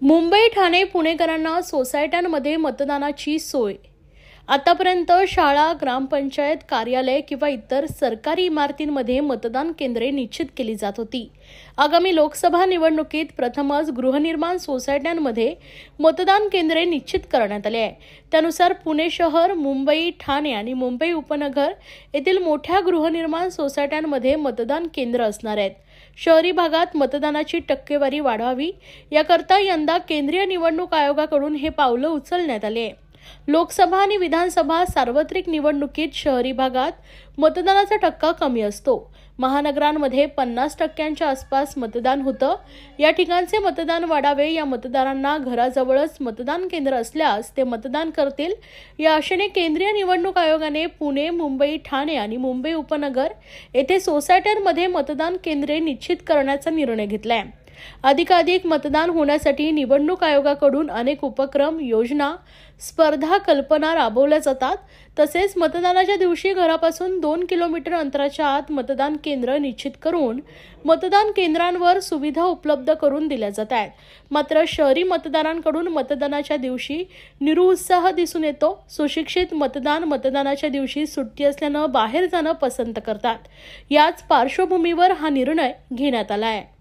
मुंबई ठाणे पुणेकरांना सोसायट्यांमध्ये मतदानाची सोय। आतापर्यंत शाळा, ग्रामपंचायत कार्यालय किंवा इतर सरकारी इमारतींमध्ये मतदान केंद्रे निश्चित केली जात होती। आगामी लोकसभा निवडणुकीत प्रथमच गृहनिर्माण सोसायट्यांमध्ये मतदान केंद्रे निश्चित करण्यात आले आहे। त्यानुसार पुणे शहर, मुंबई, ठाणे आणि मुंबई उपनगर येथील मोठ्या गृहनिर्माण सोसायट्यांमध्ये मतदान केंद्र असणार आहेत। शहरी भागात मतदानाची टक्केवारी वाढवावी याकरता यंदा केंद्रीय निवडणूक आयोगाकडून हे पावलं उचलण्यात आले आहे। लोकसभा आणि विधानसभा सार्वत्रिक निवडणुकीत शहरी भागात मतदानाचा टक्का कमी असतो। महानगरांमध्ये 50% आसपास मतदान होतं। या ठिकाणचे मतदान वाढावे, या मतदारांना घराजवळच मतदान केंद्र असल्यास ते मतदान करतील या आशेने केंद्रीय निवडणूक आयोगाने पुणे, मुंबई, ठाणे आणि मुंबई उपनगर येथे सोसायट्यांमध्ये मतदान केंद्रे निश्चित करण्याचा निर्णय घेतलाय। अधिकाधिक मतदान होण्यासाठी निवडणूक आयोगाकडून अनेक उपक्रम, योजना, स्पर्धा, कल्पना राबवल्या जातात। तसेच मतदानाच्या दिवशी घरापासून 2 किलोमीटर अंतराच्या आत मतदान केंद्र निश्चित करून मतदान केंद्रांवर सुविधा उपलब्ध करून दिल्या जात आहेत। मात्र शहरी मतदारांकडून मतदानाच्या दिवशी निरुत्साह दिसून येतो। सुशिक्षित मतदानाच्या दिवशी सुट्टी असल्यानं बाहेर जाणं पसंत करतात। याच पार्श्वभूमीवर हा निर्णय घेण्यात आला आहे।